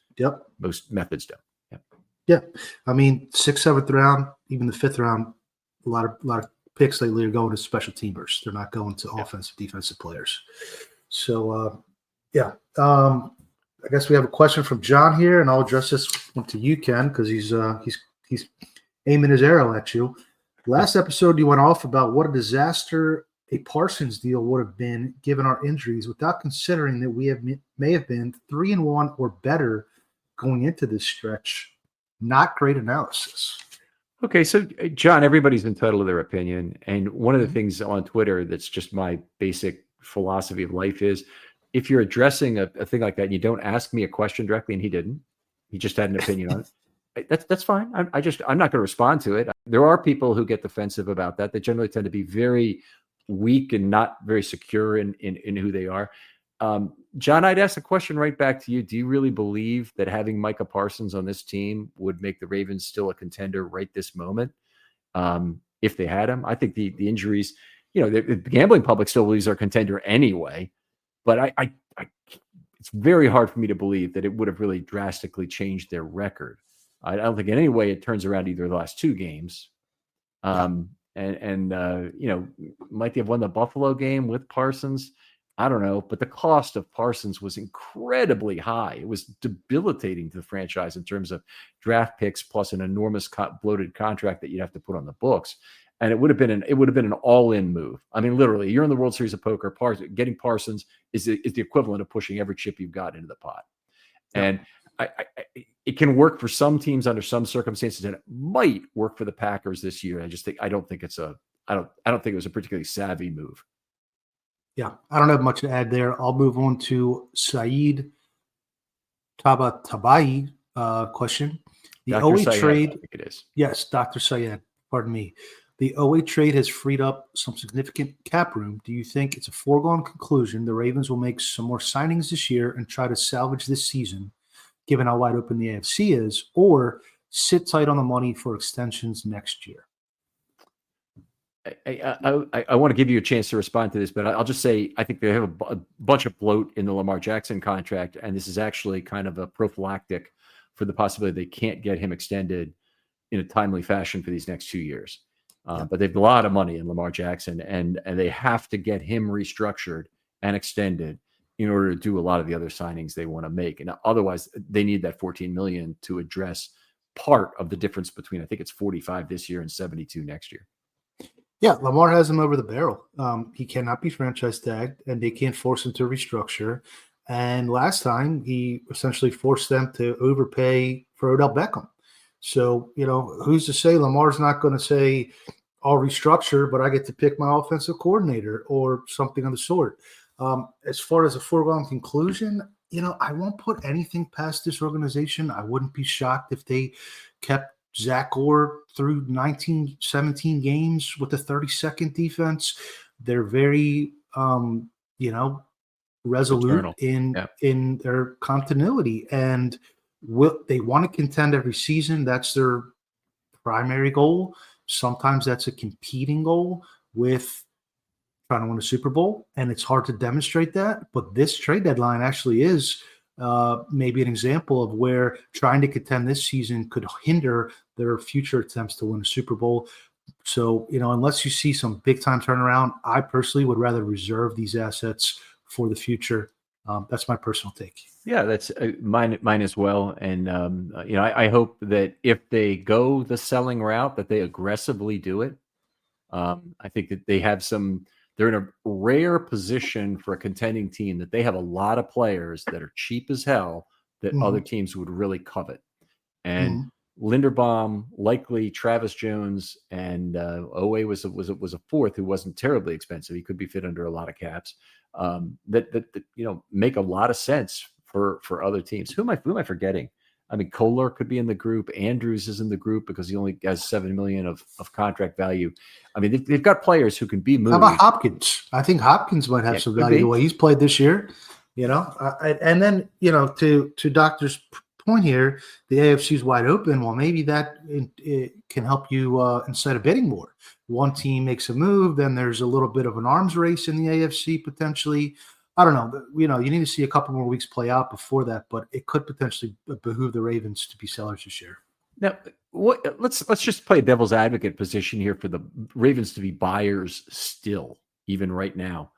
methods don't. Yeah. I mean, 6th, 7th round, even the 5th round, a lot of picks lately are going to special teamers. They're not going to offensive, defensive players. So, I guess we have a question from John here, and I'll address this one to you, Ken, because he's aiming his arrow at you. Last episode, you went off about what a disaster a Parsons deal would have been given our injuries, without considering that we may have been 3-1 or better going into this stretch. Not great analysis. Okay, so John, everybody's entitled to their opinion, and one of the things on Twitter that's just my basic philosophy of life is, if you're addressing a thing like that and you don't ask me a question directly, and he didn't, he just had an opinion on it, that's fine. I'm not going to respond to it. There are people who get defensive about that. They generally tend to be very weak and not very secure in who they are. John, I'd ask the question right back to you. Do you really believe that having Micah Parsons on this team would make the Ravens still a contender right this moment? If they had him, I think the injuries, the gambling public still believes they're a contender anyway, but it's very hard for me to believe that it would have really drastically changed their record. I don't think in any way it turns around either of the last 2 games. Might they have won the Buffalo game with Parsons? I don't know, but the cost of Parsons was incredibly high. It was debilitating to the franchise in terms of draft picks plus an enormous bloated contract that you'd have to put on the books. And it would have been an all-in move. I mean, literally, you're in the World Series of Poker. Getting Parsons is the equivalent of pushing every chip you've got into the pot. And it can work for some teams under some circumstances, and it might work for the Packers this year. I don't think it was a particularly savvy move. Yeah, I don't have much to add there. I'll move on to Saeed Tabatabai question. The Dr. OA Syed, trade. I think it is. Yes, Dr. Syed. Pardon me. The OA trade has freed up some significant cap room. Do you think it's a foregone conclusion the Ravens will make some more signings this year and try to salvage this season, given how wide open the AFC is, or sit tight on the money for extensions next year? I want to give you a chance to respond to this, but I'll just say I think they have a bunch of bloat in the Lamar Jackson contract, and this is actually kind of a prophylactic for the possibility they can't get him extended in a timely fashion for these next 2 years. But they've a lot of money in Lamar Jackson, and they have to get him restructured and extended in order to do a lot of the other signings they want to make. And otherwise, they need that $14 million to address part of the difference between, I think it's 45 this year and 72 next year. Yeah, Lamar has him over the barrel. He cannot be franchise tagged, and they can't force him to restructure. And last time, he essentially forced them to overpay for Odell Beckham. So, who's to say Lamar's not going to say, I'll restructure, but I get to pick my offensive coordinator or something of the sort. As far as a foregone conclusion, I won't put anything past this organization. I wouldn't be shocked if they kept Zach Orr through 17 games with the 32nd defense. They're very, resolute in their continuity, and they want to contend every season. That's their primary goal. Sometimes that's a competing goal with trying to win a Super Bowl, and it's hard to demonstrate that. But this trade deadline actually is maybe an example of where trying to contend this season could hinder their future attempts to win a Super Bowl. So, unless you see some big time turnaround, I personally would rather reserve these assets for the future. That's my personal take. Yeah, that's mine as well. And, I hope that if they go the selling route, that they aggressively do it. I think that they're in a rare position for a contending team that they have a lot of players that are cheap as hell that other teams would really covet. And Linderbaum, likely Travis Jones, and Owe was a fourth who wasn't terribly expensive. He could be fit under a lot of caps. That make a lot of sense for other teams. Who am I forgetting? I mean, Kohler could be in the group. Andrews is in the group because he only has $7 million of contract value. I mean, they've got players who can be moved. How about Hopkins? I think Hopkins might have some value the way he's played this year. And then to Doctor's point here, the AFC is wide open. Well, maybe that it can help you instead of bidding more. One team makes a move, then there's a little bit of an arms race in the AFC potentially. I don't know. You need to see a couple more weeks play out before that, but it could potentially behoove the Ravens to be sellers this year. Now, let's just play devil's advocate position here for the Ravens to be buyers still, even right now.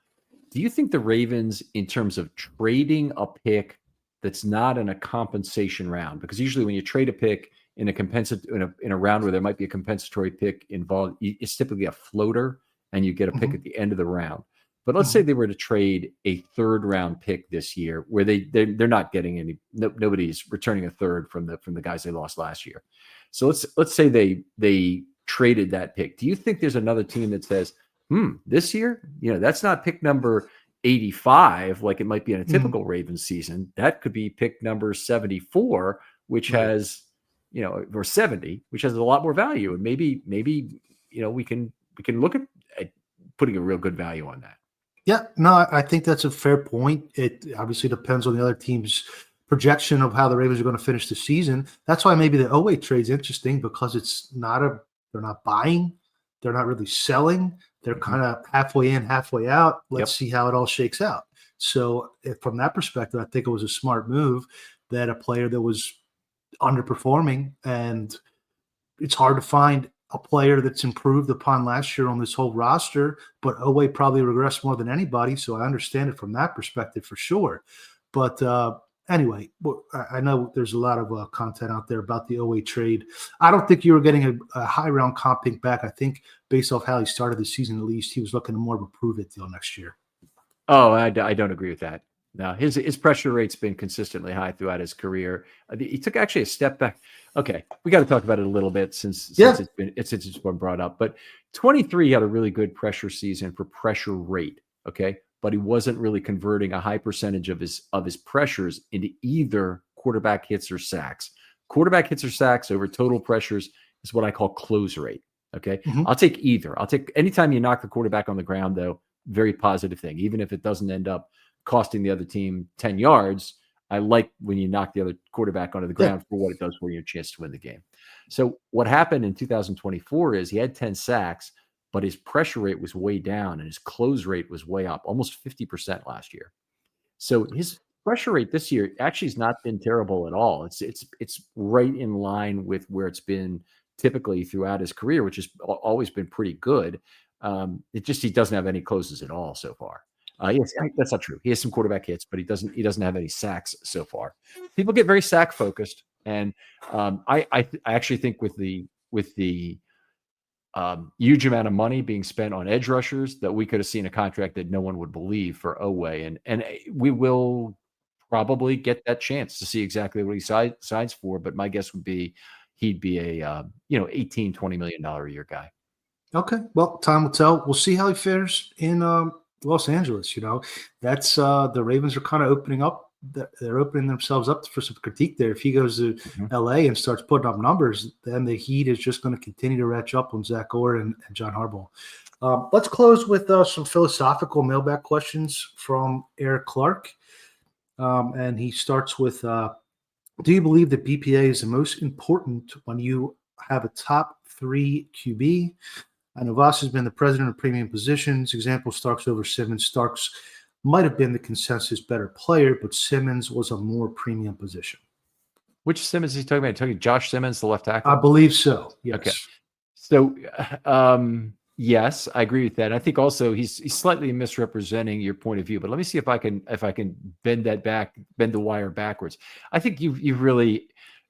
Do you think the Ravens, in terms of trading a pick that's not in a compensation round, because usually when you trade a pick in a round where there might be a compensatory pick involved, it's typically a floater, and you get a pick at the end of the round. But let's say they were to trade a third round pick this year, where they're not getting any. Nobody's returning a third from the guys they lost last year. So let's say they traded that pick. Do you think there's another team that says, this year, that's not pick number 85 like it might be in a typical Ravens season. That could be pick number 74, which has or 70, which has a lot more value, and maybe we can look at putting a real good value on that. Yeah, no, I think that's a fair point. It obviously depends on the other team's projection of how the Ravens are going to finish the season. That's why maybe the Owe trade's interesting, because they're not buying, they're not really selling. They're kind of halfway in, halfway out. Let's see how it all shakes out. So from that perspective, I think it was a smart move that a player that was underperforming, and it's hard to find a player that's improved upon last year on this whole roster, but Owe probably regressed more than anybody. So I understand it from that perspective for sure. But anyway, I know there's a lot of content out there about the Owe trade. I don't think you were getting a high round comp pick back. I think based off how he started the season, at least he was looking to more of a prove it deal next year. Oh, I don't agree with that. No, his pressure rate's been consistently high throughout his career. He took actually a step back. Okay, we got to talk about it a little bit since it's been brought up. But 23 had a really good pressure season for pressure rate. Okay, but he wasn't really converting a high percentage of his pressures into either quarterback hits or sacks. Quarterback hits or sacks over total pressures is what I call close rate. Okay, I'll take either. I'll take anytime you knock the quarterback on the ground, though. Very positive thing, even if it doesn't end up costing the other team 10 yards. I like when you knock the other quarterback onto the ground for what it does for your chance to win the game. So what happened in 2024 is he had 10 sacks, but his pressure rate was way down and his close rate was way up, almost 50% last year. So his pressure rate this year actually has not been terrible at all. It's right in line with where it's been typically throughout his career, which has always been pretty good. It just he doesn't have any closes at all so far. Yes, that's not true. He has some quarterback hits, but he doesn't have any sacks so far. People get very sack focused, and I actually think with the huge amount of money being spent on edge rushers that we could have seen a contract that no one would believe for Oweh, and we will probably get that chance to see exactly what he signs for. But my guess would be he'd be a $18-20 million a year guy. Okay. Well, time will tell. We'll see how he fares in Los Angeles. That's the Ravens are kind of opening up. They're opening themselves up for some critique there. If he goes to LA and starts putting up numbers, then the heat is just going to continue to ratchet up on Zach Orr and John Harbaugh. Let's close with some philosophical mailbag questions from Eric Clark. And he starts with, do you believe that BPA is the most important when you have a top 3 QB? I know Voss has been the president of premium positions. Example, Starks over Simmons. Starks might have been the consensus better player, but Simmons was a more premium position. Which Simmons is he talking about? Talking Josh Simmons, the left tackle? I believe so. Yes. Okay. So, yes, I agree with that. I think also he's slightly misrepresenting your point of view. But let me see if I can bend the wire backwards. I think you've really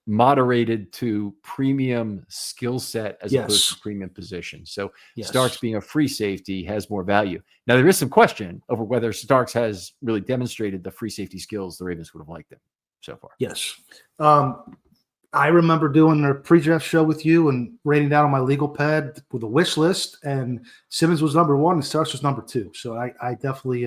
moderated to premium skill set as opposed to premium position. So Starks being a free safety has more value. Now there is some question over whether Starks has really demonstrated the free safety skills the Ravens would have liked him so far. Yes. I remember doing a pre-draft show with you and writing down on my legal pad with a wish list, and Simmons was number 1 and Starks was number 2. So I definitely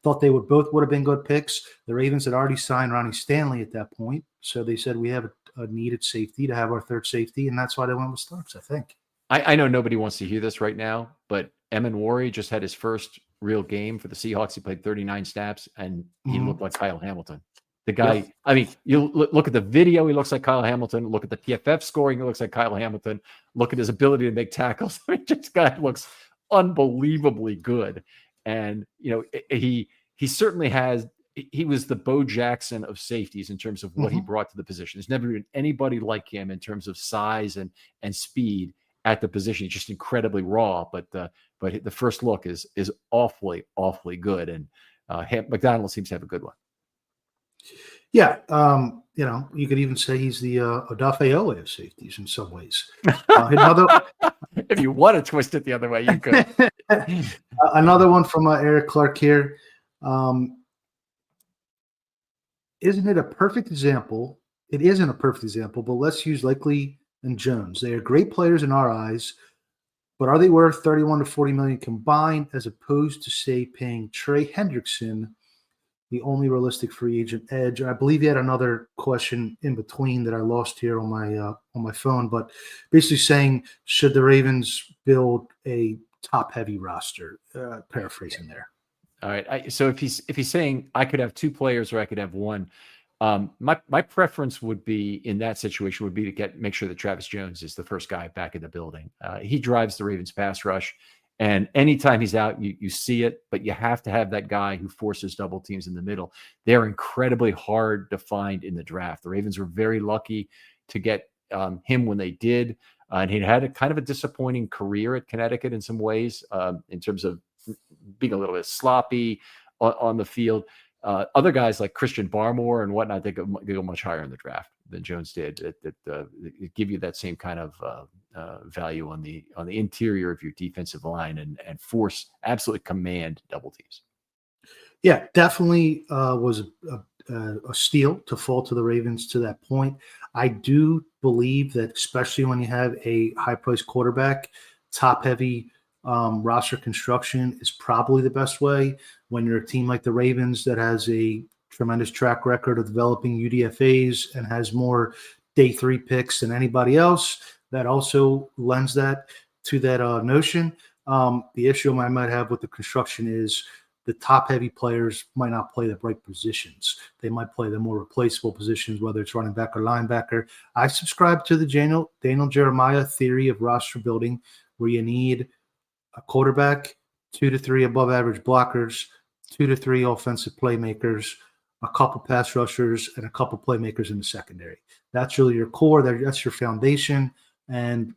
thought they would have been good picks. The Ravens had already signed Ronnie Stanley at that point. So they said we have a needed safety to have our third safety, and that's why they went with Starks, I think. I know nobody wants to hear this right now, but Emin just had his first real game for the Seahawks. He played 39 snaps, and he looked like Kyle Hamilton. The guy, I mean, you look at the video, he looks like Kyle Hamilton. Look at the PFF scoring, he looks like Kyle Hamilton. Look at his ability to make tackles. I mean, this guy looks unbelievably good. And, he certainly has, he was the Bo Jackson of safeties in terms of what he brought to the position. There's never been anybody like him in terms of size and speed at the position. He's just incredibly raw, but the first look is awfully, awfully good. And McDonald seems to have a good one. Yeah, you could even say he's the Odafe of safeties in some ways. If you want to twist it the other way, you could. Another one from Eric Clark here. Isn't it a perfect example? It isn't a perfect example, but let's use Likely and Jones. They are great players in our eyes, but are they worth 31 to 40 million combined as opposed to, say, paying Trey Hendrickson, the only realistic free agent edge? I believe he had another question in between that I lost here on my phone, but basically saying, should the Ravens build a top-heavy roster? Paraphrasing there. All right. So if he's saying I could have 2 players or I could have 1, my preference would be in that situation would be to make sure that Travis Jones is the first guy back in the building. He drives the Ravens pass rush. And anytime he's out, you see it, but you have to have that guy who forces double teams in the middle. They're incredibly hard to find in the draft. The Ravens were very lucky to get him when they did. And he had a kind of a disappointing career at Connecticut in some ways, in terms of being a little bit sloppy on the field. Other guys like Christian Barmore and whatnot, they go much higher in the draft than Jones did. That give you that same kind of value on the interior of your defensive line and force absolutely command double teams. Yeah, definitely was a steal to fall to the Ravens to that point. I do believe that, especially when you have a high-priced quarterback, top-heavy roster construction is probably the best way. When you're a team like the Ravens that has a tremendous track record of developing UDFAs and has more day 3 picks than anybody else, that also lends that to that notion. The issue I might have with the construction is the top-heavy players might not play the right positions. They might play the more replaceable positions, whether it's running back or linebacker. I subscribe to the Daniel Jeremiah theory of roster building, where you need a quarterback, 2 to 3 above-average blockers, 2 to 3 offensive playmakers, a couple pass rushers, and a couple playmakers in the secondary. That's really your core. That's your foundation. And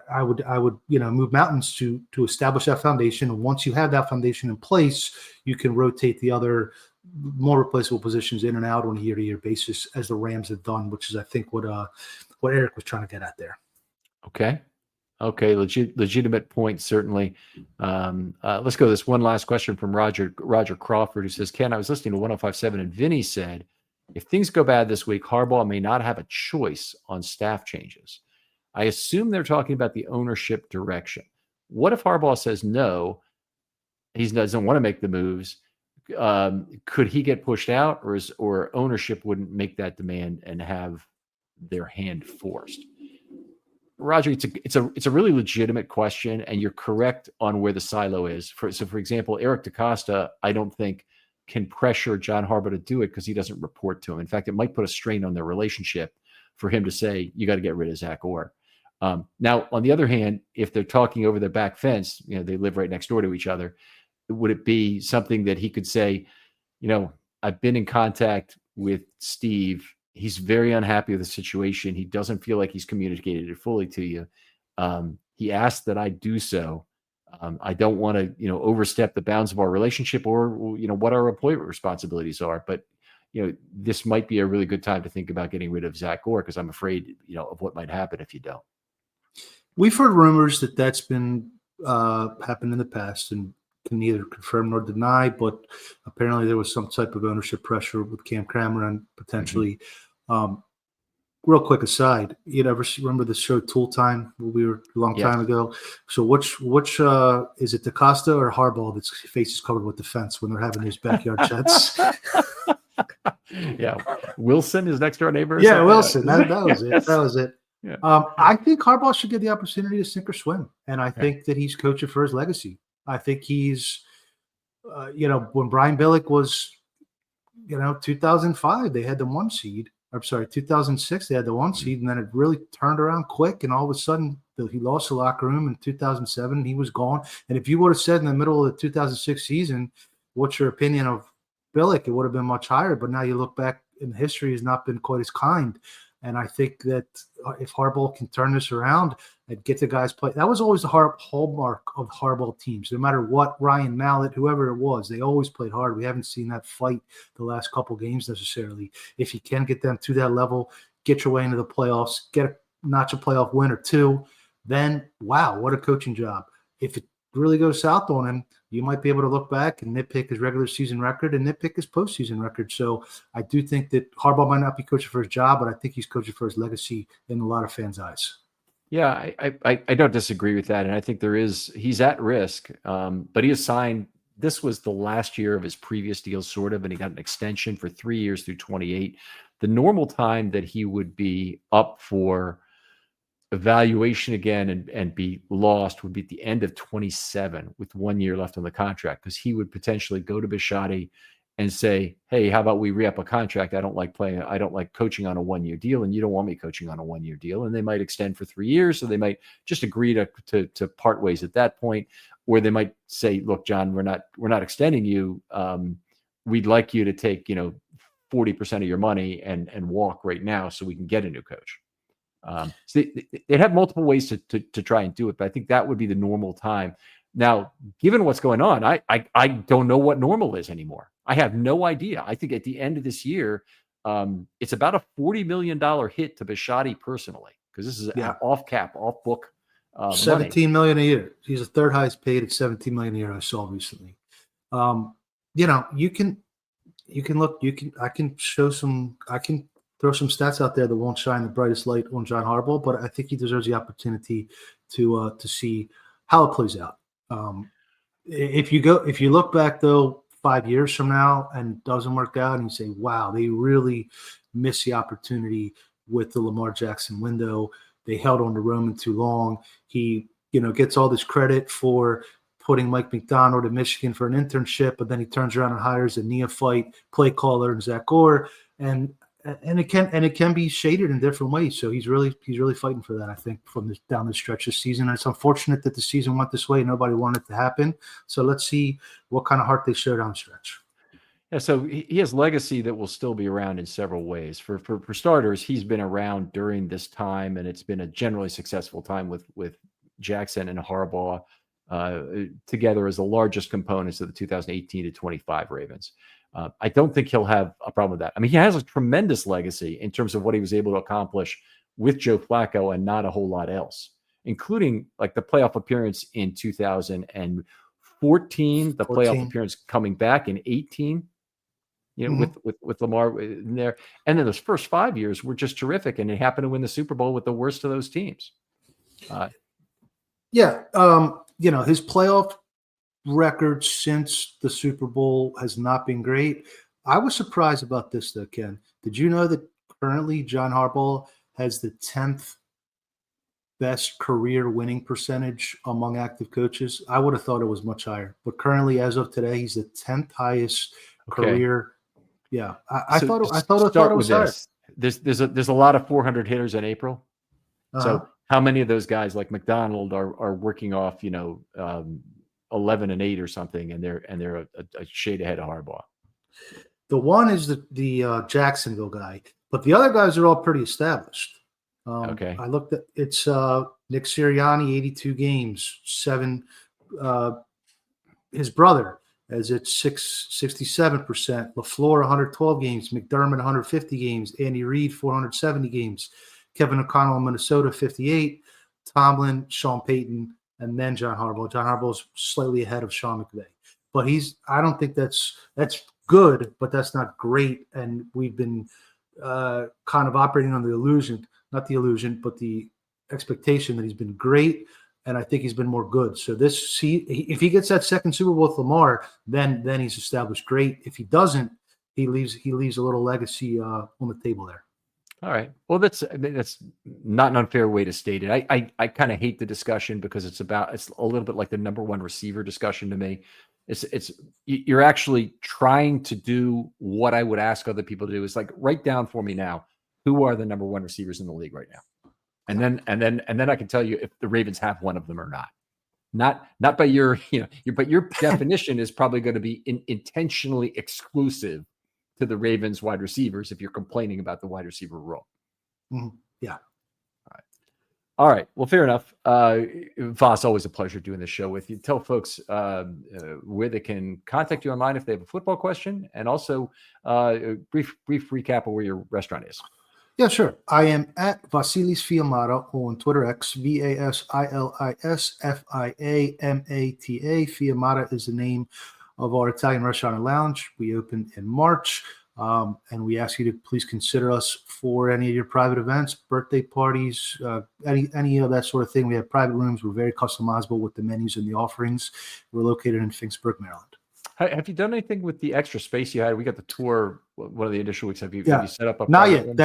I would move mountains to establish that foundation. And once you have that foundation in place, you can rotate the other more replaceable positions in and out on a year-to-year basis, as the Rams have done, which is, I think, what Eric was trying to get at there. Okay, legitimate point, certainly. Let's go to this one last question from Roger Crawford, who says, Ken, I was listening to 105.7 and Vinny said, if things go bad this week, Harbaugh may not have a choice on staff changes. I assume they're talking about the ownership direction. What if Harbaugh says no, he doesn't want to make the moves? Could he get pushed out, or ownership wouldn't make that demand and have their hand forced? Roger, it's a really legitimate question, and you're correct on where the silo is. For example, Eric DaCosta, I don't think can pressure John Harbaugh to do it because he doesn't report to him. In fact, it might put a strain on their relationship for him to say, you got to get rid of Zach Orr. Now, on the other hand, if they're talking over their back fence, they live right next door to each other, would it be something that he could say, I've been in contact with Steve. He's very unhappy with the situation. He doesn't feel like he's communicated it fully to you. He asked that I do so. I don't want to, overstep the bounds of our relationship or, what our employment responsibilities are. But, this might be a really good time to think about getting rid of Zach Orr, because I'm afraid, of what might happen if you don't. We've heard rumors that that's been happened in the past, and can neither confirm nor deny, but apparently there was some type of ownership pressure with Cam Kramer and potentially. Real quick aside, you ever remember the show Tool Time? We were a long time ago. So which is it, DaCosta or Harbaugh that's face is covered with the fence when they're having these backyard chats? Yeah, Wilson is next door neighbor. Yeah, Wilson. That was it. Yes. That was it. Yeah. I think Harbaugh should get the opportunity to sink or swim, and I think that he's coaching for his legacy. I think he's, when Brian Billick was, 2005, they had the 1 seed. I'm sorry, 2006, they had the 1 seed, and then it really turned around quick, and all of a sudden he lost the locker room in 2007. He was gone. And if you would have said in the middle of the 2006 season, what's your opinion of Billick, it would have been much higher. But now you look back, and history has not been quite as kind. And I think that if Harbaugh can turn this around and get the guys play, that was always the hallmark of Harbaugh teams. No matter what, Ryan Mallett, whoever it was, they always played hard. We haven't seen that fight the last couple games necessarily. If you can get them to that level, get your way into the playoffs, notch a playoff win or two, then wow, what a coaching job. If it really goes south on him, you might be able to look back and nitpick his regular season record and nitpick his postseason record. So I do think that Harbaugh might not be coaching for his job, but I think he's coaching for his legacy in a lot of fans' eyes. Yeah, I don't disagree with that. And I think he's at risk, but he has signed, this was the last year of his previous deal, sort of, and he got an extension for 3 years through 28. The normal time that he would be up for evaluation again and be lost would be at the end of 27 with 1 year left on the contract, because he would potentially go to Bisciotti and say, hey, how about we re-up a contract? I don't like coaching on a 1 year deal, and you don't want me coaching on a 1 year deal. And they might extend for 3 years. So they might just agree to part ways at that point. Or they might say, look, John, we're not extending you. We'd like you to take, 40% of your money and walk right now so we can get a new coach. So they'd have multiple ways to try and do it, but I think that would be the normal time. Now, given what's going on, I don't know what normal is anymore. I have no idea. I think at the end of this year, it's about a $40 million hit to Bisciotti personally, because this is an off book. $17 million a year. He's the third highest paid at $17 million a year. I saw recently. I can throw some stats out there that won't shine the brightest light on John Harbaugh, but I think he deserves the opportunity to see how it plays out. If you look back though 5 years from now and it doesn't work out, and you say, wow, they really missed the opportunity with the Lamar Jackson window. They held on to Roman too long. He, gets all this credit for putting Mike McDonald in Michigan for an internship, but then he turns around and hires a neophyte play caller and Zach Orr, and it can be shaded in different ways. So he's really fighting for that, I think, from down the stretch this season. And it's unfortunate that the season went this way. Nobody wanted it to happen. So let's see what kind of heart they show down the stretch. Yeah, so he has legacy that will still be around in several ways. For starters, he's been around during this time, and it's been a generally successful time with Jackson and Harbaugh together as the largest components of the 2018 to 25 Ravens. I don't think he'll have a problem with that. I mean, he has a tremendous legacy in terms of what he was able to accomplish with Joe Flacco and not a whole lot else, including like the playoff appearance in 2014, the playoff appearance coming back in 18. With Lamar in there. And then those first 5 years were just terrific. And he happened to win the Super Bowl with the worst of those teams. His playoff record since the Super Bowl has not been great. I was surprised about this, though, Ken. Did you know that currently John Harbaugh has the 10th best career winning percentage among active coaches? I would have thought it was much higher. But currently, as of today, he's the 10th highest career. Yeah, I thought it was higher. There's a lot of 400 hitters in April. So how many of those guys like McDonald are working off 11-8 or something, and they're a shade ahead of Harbaugh? The one is the Jacksonville guy, but the other guys are all pretty established. I looked at it's Nick Sirianni, 82 games, 7. His brother as it's 67%. LaFleur, 112 games. McDermott, 150 games. Andy Reid, 470 games. Kevin O'Connell in Minnesota, 58. Tomlin, Sean Payton, and then John Harbaugh. John Harbaugh's slightly ahead of Sean McVay. But I don't think that's good, but that's not great. And we've been kind of operating on the expectation that he's been great. And I think he's been more good. So if he gets that second Super Bowl with Lamar, then he's established great. If he doesn't, he leaves a little legacy on the table there. All right. Well, that's not an unfair way to state it. I kind of hate the discussion because it's a little bit like the number one receiver discussion to me. You're actually trying to do what I would ask other people to do. It's like, write down for me now, who are the number one receivers in the league right now? And then I can tell you if the Ravens have one of them or not. Not by but your definition is probably going to be intentionally exclusive to the Ravens wide receivers if you're complaining about the wide receiver role. Mm-hmm. Yeah. All right. Well, fair enough. Voss, always a pleasure doing this show with you. Tell folks where they can contact you online if they have a football question, and also a brief recap of where your restaurant is. Yeah, sure. I am at Vasilis Fiamata on Twitter X, VASILIS FIAMATA. Fiamata is the name of our Italian restaurant and lounge. We opened in March, and we ask you to please consider us for any of your private events, birthday parties, any of that sort of thing. We have private rooms. We're very customizable with the menus and the offerings. We're located in Finksburg, Maryland. Have you done anything with the extra space you had? We got the tour one of the initial weeks. Have you set up a not yet? Room?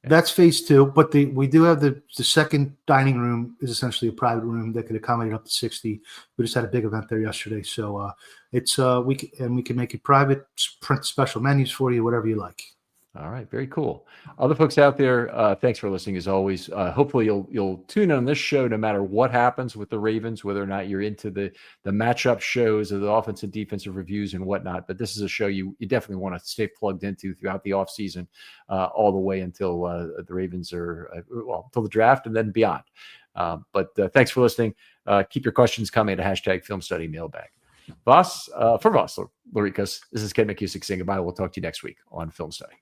That's phase 2, but we do have the second dining room is essentially a private room that could accommodate up to 60. We just had a big event there yesterday, so it's we can make it private, print special menus for you, whatever you like. All right, very cool. Other folks out there, thanks for listening as always. Hopefully you'll tune in on this show no matter what happens with the Ravens, whether or not you're into the matchup shows or the offensive and defensive reviews and whatnot. But this is a show you definitely want to stay plugged into throughout the offseason, all the way until the Ravens are until the draft and then beyond. But thanks for listening. Keep your questions coming at #FilmStudy mailbag. Voss, for Voss Larikas, this is Ken McKusick saying goodbye. We'll talk to you next week on Film Study.